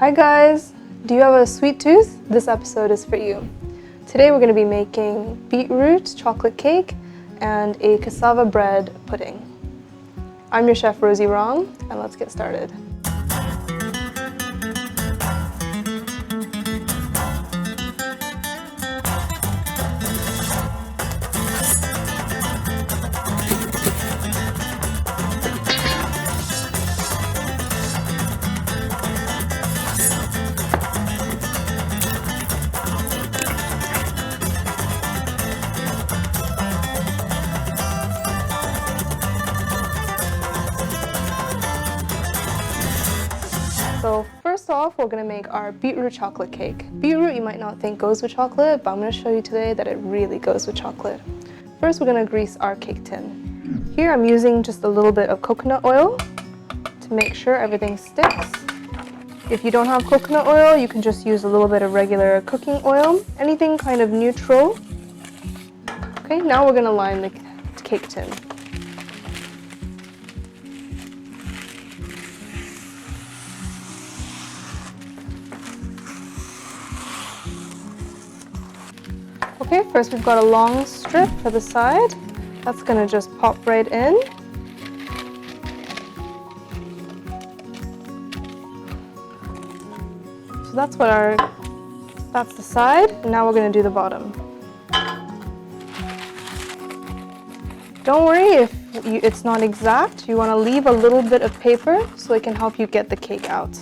Hi guys! Do you have a sweet tooth? This episode is for you. Today we're going to be making beetroot chocolate cake and a cassava bread pudding. I'm your chef Rosy, and let's get started. So first off, we're going to make our beetroot chocolate cake. Beetroot you might not think goes with chocolate, but I'm going to show you today that it really goes with chocolate. First, we're going to grease our cake tin. Here I'm using just a little bit of coconut oil to make sure everything sticks. If you don't have coconut oil, you can just use a little bit of regular cooking oil, anything kind of neutral. Okay, now we're going to line the cake tin. Okay, first we've got a long strip for the side. That's going to just pop right in. So that's the side. And now we're going to do the bottom. Don't worry if it's not exact. You want to leave a little bit of paper so it can help you get the cake out.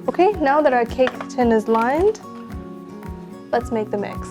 Okay, now that our cake tin is lined, let's make the mix.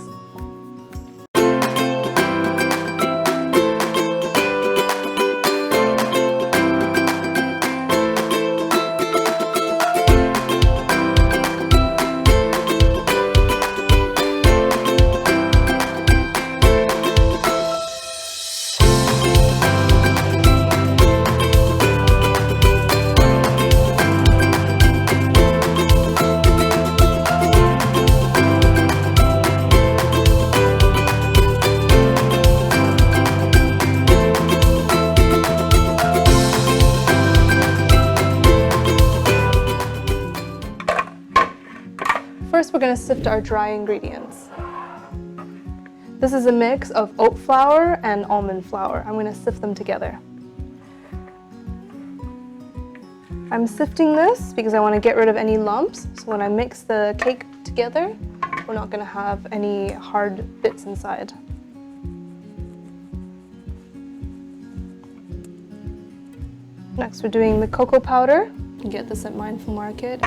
First, we're going to sift our dry ingredients. This is a mix of oat flour and almond flour. I'm going to sift them together. I'm sifting this because I want to get rid of any lumps, so when I mix the cake together, we're not going to have any hard bits inside. Next, we're doing the cocoa powder. You can get this at Mindful Market.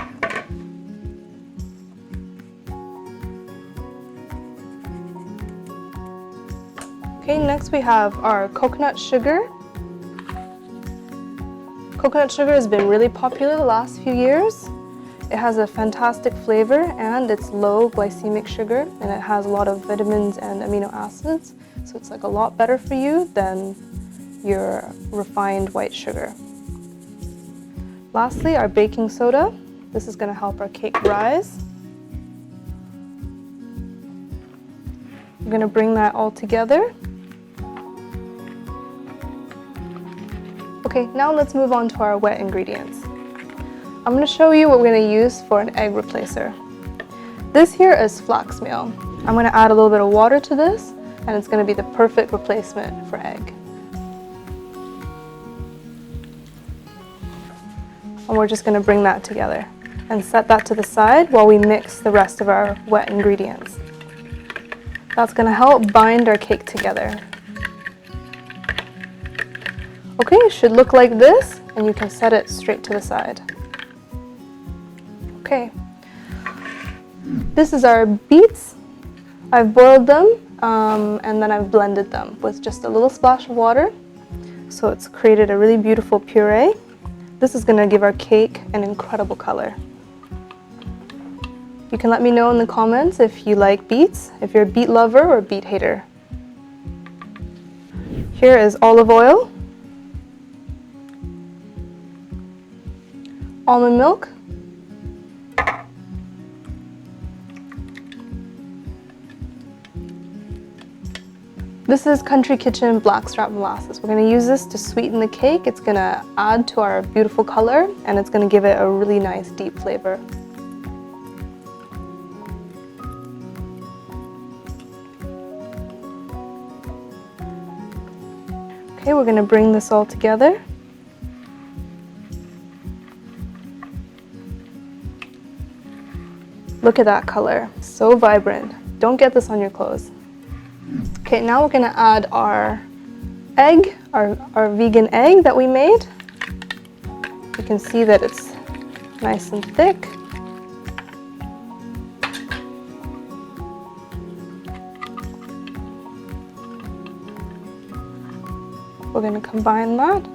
Okay, next we have our coconut sugar. Coconut sugar has been really popular the last few years. It has a fantastic flavor and it's low glycemic sugar and it has a lot of vitamins and amino acids, so it's like a lot better for you than your refined white sugar. Lastly, our baking soda. This is going to help our cake rise. We're going to bring that all together. Okay, now let's move on to our wet ingredients. I'm going to show you what we're going to use for an egg replacer. This here is flax meal. I'm going to add a little bit of water to this, and it's going to be the perfect replacement for egg. And we're just going to bring that together and set that to the side while we mix the rest of our wet ingredients. That's going to help bind our cake together. Okay, it should look like this, and you can set it straight to the side. Okay, this is our beets. I've boiled them, and then I've blended them with just a little splash of water. So it's created a really beautiful puree. This is going to give our cake an incredible color. You can let me know in the comments if you like beets, if you're a beet lover or a beet hater. Here is olive oil. almond milk, this is Country Kitchen Blackstrap Molasses. We're going to use this to sweeten the cake. It's going to add to our beautiful color, and it's going to give it a really nice deep flavor. Okay, we're going to bring this all together. Look at that color, so vibrant. Don't get this on your clothes. Okay, now we're going to add our egg, our vegan egg that we made. You can see that it's nice and thick. We're going to combine that.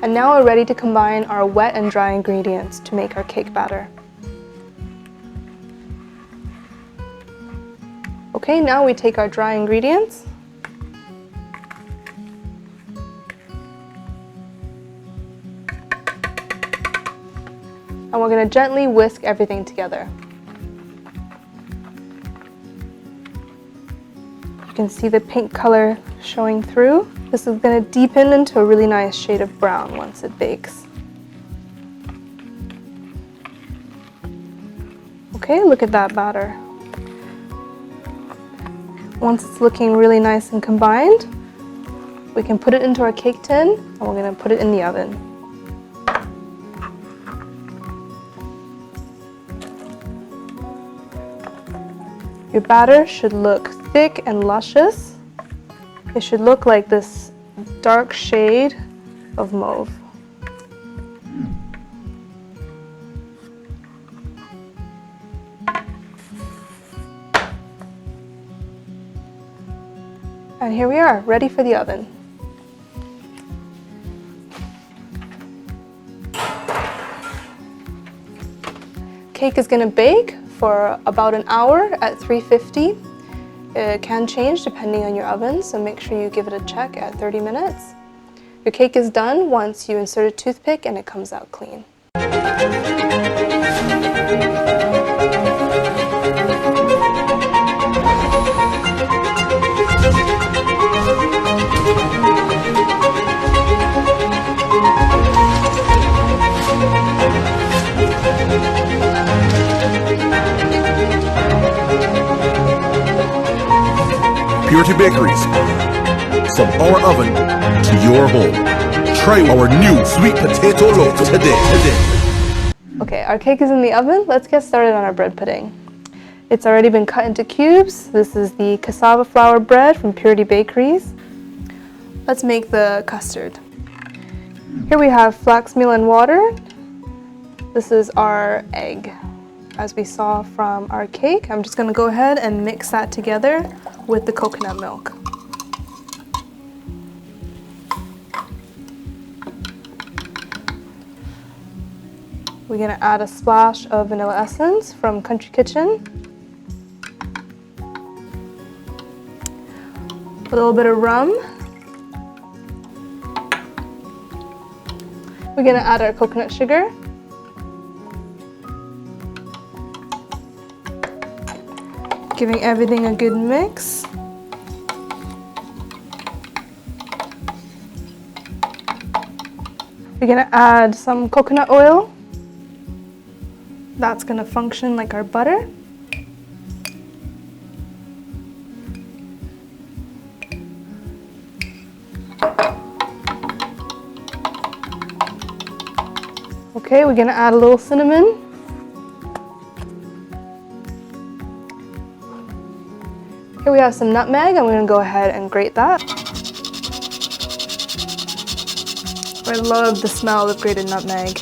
And now we're ready to combine our wet and dry ingredients to make our cake batter. Okay, now we take our dry ingredients and we're going to gently whisk everything together. You can see the pink color showing through. This is going to deepen into a really nice shade of brown once it bakes. Okay, look at that batter. Once it's looking really nice and combined, we can put it into our cake tin and we're going to put it in the oven. Your batter should look thick and luscious. It should look like this dark shade of mauve. And here we are, ready for the oven. Cake is going to bake for about an hour at 350. It can change depending on your oven, so make sure you give it a check at 30 minutes. Your cake is done once you insert a toothpick and it comes out clean. Purity Bakeries, from our oven to your home. Try our new sweet potato loaf today. Okay, our cake is in the oven. Let's get started on our bread pudding. It's already been cut into cubes. This is the cassava flour bread from Purity Bakeries. Let's make the custard. Here we have flax meal and water. This is our egg. As we saw from our cake, I'm just going to go ahead and mix that together with the coconut milk. We're going to add a splash of vanilla essence from Country Kitchen. A little bit of rum. We're going to add our coconut sugar. Giving everything a good mix. We're going to add some coconut oil. That's going to function like our butter. Okay, we're going to add a little cinnamon. Here we have some nutmeg, and we're going to go ahead and grate that. I love the smell of grated nutmeg.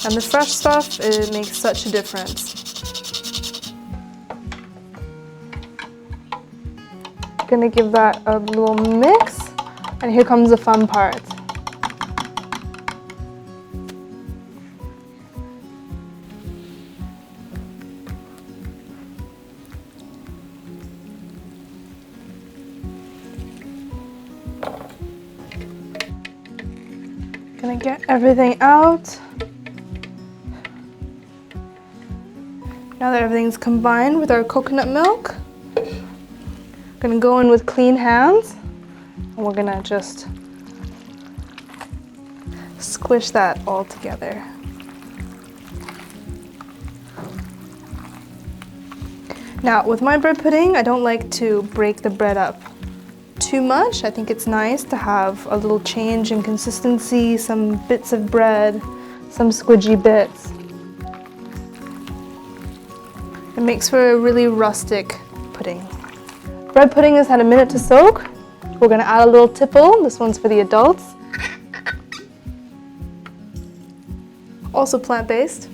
And the fresh stuff, it makes such a difference. Going to give that a little mix, and here comes the fun part. gonna get everything out. Now that everything's combined with our coconut milk, I'm gonna go in with clean hands and we're gonna just squish that all together. Now with my bread pudding, I don't like to break the bread up too much. I think it's nice to have a little change in consistency, some bits of bread, some squidgy bits. It makes for a really rustic pudding. Bread pudding has had a minute to soak. We're gonna add a little tipple. This one's for the adults. Also plant-based.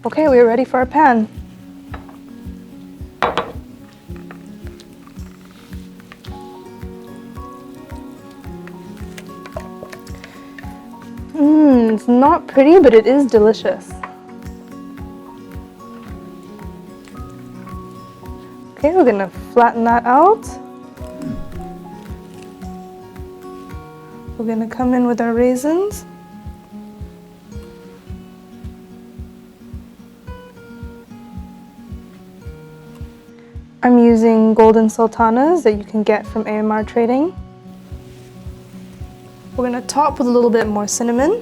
Okay, we're ready for our pan. It's not pretty, but it is delicious. Okay, we're gonna flatten that out. We're gonna come in with our raisins. I'm using golden sultanas that you can get from AMR Trading. We're gonna top with a little bit more cinnamon.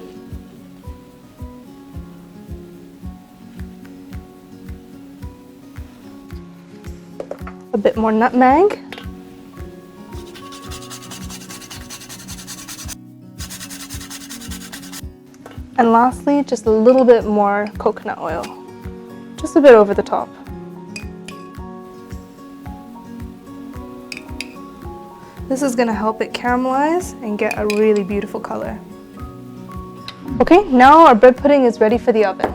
A bit more nutmeg. And lastly, just a little bit more coconut oil. Just a bit over the top. This is going to help it caramelize and get a really beautiful color. Okay, now our bread pudding is ready for the oven.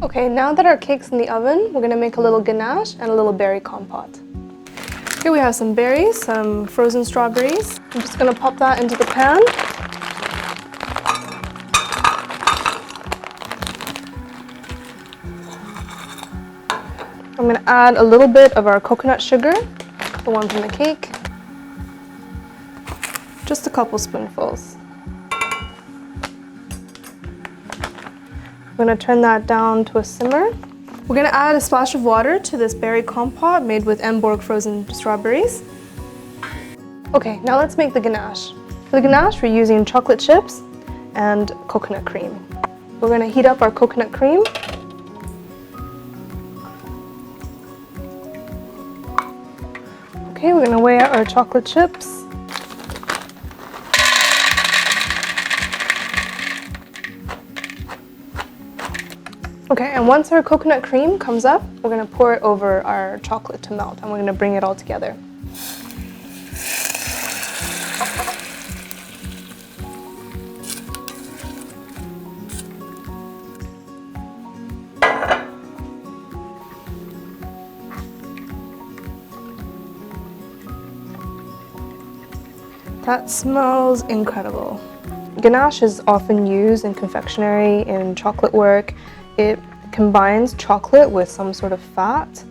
Okay, now that our cake's in the oven, we're gonna make a little ganache and a little berry compote. Here we have some berries, some frozen strawberries. I'm just gonna pop that into the pan. I'm gonna add a little bit of our coconut sugar, the one from the cake. Just a couple spoonfuls. I'm going to turn that down to a simmer. We're going to add a splash of water to this berry compote made with Emborg frozen strawberries. Okay, now let's make the ganache. For the ganache, we're using chocolate chips and coconut cream. We're going to heat up our coconut cream. Okay, we're going to weigh out our chocolate chips. Okay, and once our coconut cream comes up, we're going to pour it over our chocolate to melt, and we're going to bring it all together. That smells incredible. Ganache is often used in confectionery, in chocolate work. It combines chocolate with some sort of fat,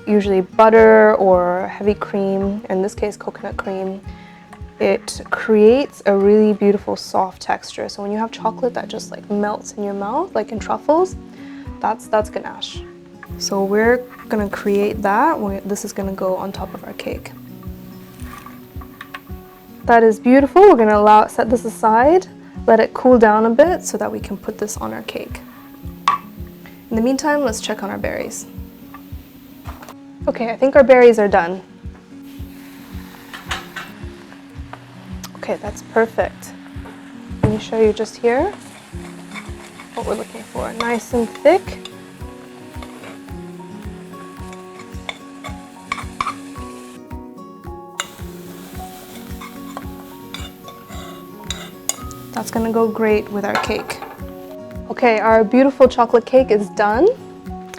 usually butter or heavy cream, in this case coconut cream. It creates a really beautiful soft texture. So when you have chocolate that just like melts in your mouth, like in truffles, that's ganache. So we're gonna create that. This is gonna go on top of our cake. That is beautiful. We're gonna set this aside. Let it cool down a bit so that we can put this on our cake. In the meantime, let's check on our berries. Okay, I think our berries are done. Okay, that's perfect. Let me show you just here what we're looking for. Nice and thick. That's gonna go great with our cake. Okay, our beautiful chocolate cake is done.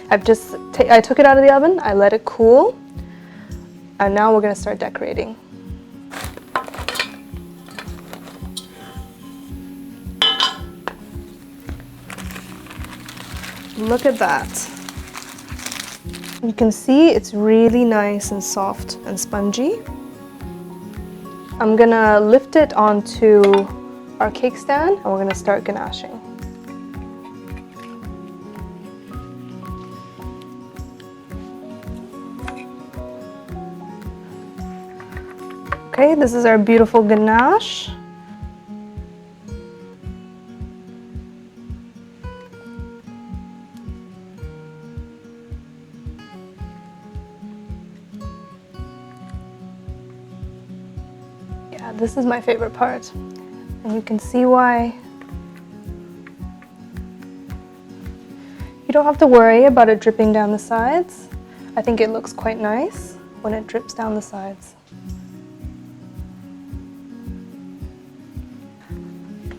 I took it out of the oven, I let it cool, and now we're gonna start decorating. Look at that. You can see it's really nice and soft and spongy. I'm gonna lift it onto our cake stand and we're gonna start ganaching. Okay, this is our beautiful ganache. Yeah, this is my favorite part, and you can see why. You don't have to worry about it dripping down the sides. I think it looks quite nice when it drips down the sides.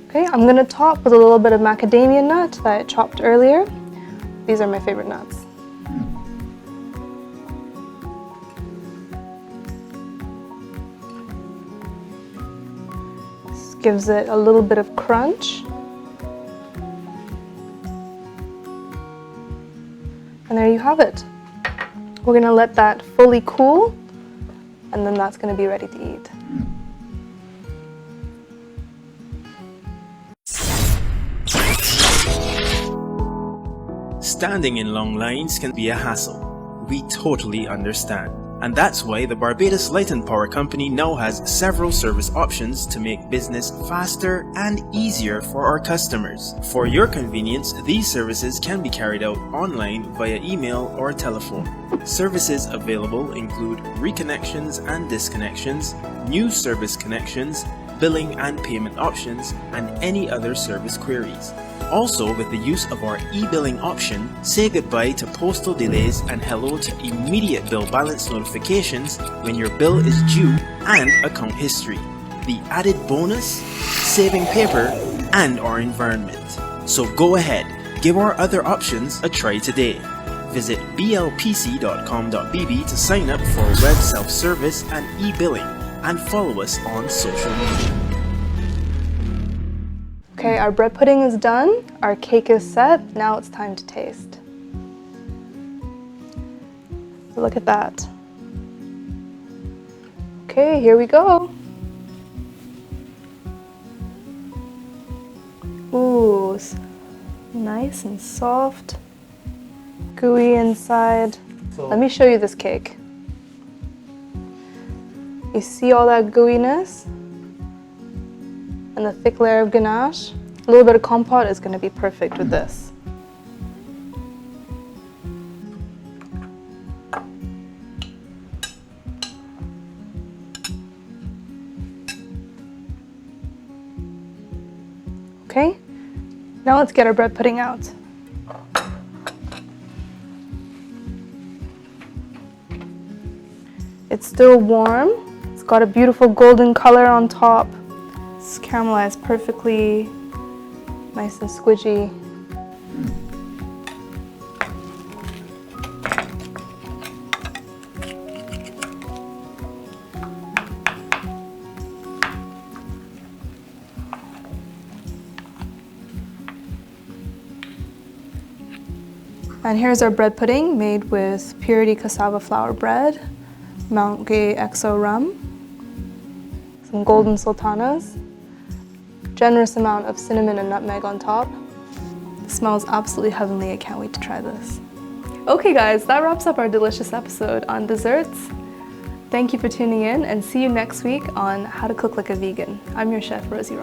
Okay, I'm gonna top with a little bit of macadamia nut that I chopped earlier. These are my favorite nuts. This gives it a little bit of crunch. And there you have it. We're gonna let that fully cool, and then that's gonna be ready to eat. Standing in long lines can be a hassle. We totally understand. And that's why the Barbados Light and Power Company now has several service options to make business faster and easier for our customers. For your convenience, these services can be carried out online via email or telephone. Services available include reconnections and disconnections, new service connections, billing and payment options, and any other service queries. Also, with the use of our e-billing option, say goodbye to postal delays and hello to immediate bill balance notifications when your bill is due and account history. The added bonus? Saving paper and our environment. So go ahead, give our other options a try today. Visit blpc.com.bb to sign up for web self-service and e-billing, and follow us on social media. Okay, our bread pudding is done, our cake is set, now it's time to taste. Look at that. Okay, here we go. Ooh, nice and soft, gooey inside. Let me show you this cake. You see all that gooiness? And the thick layer of ganache. A little bit of compote is going to be perfect with this. Okay, now let's get our bread pudding out. It's still warm. It's got a beautiful golden color on top. It's caramelized perfectly, nice and squidgy. And here's our bread pudding made with purity cassava flour bread, Mount Gay XO rum, some golden sultanas, generous amount of cinnamon and nutmeg on top. It smells absolutely heavenly. I can't wait to try this. Okay guys, that wraps up our delicious episode on desserts. Thank you for tuning in, and see you next week on How to Cook Like a Vegan. I'm your chef, Rosy.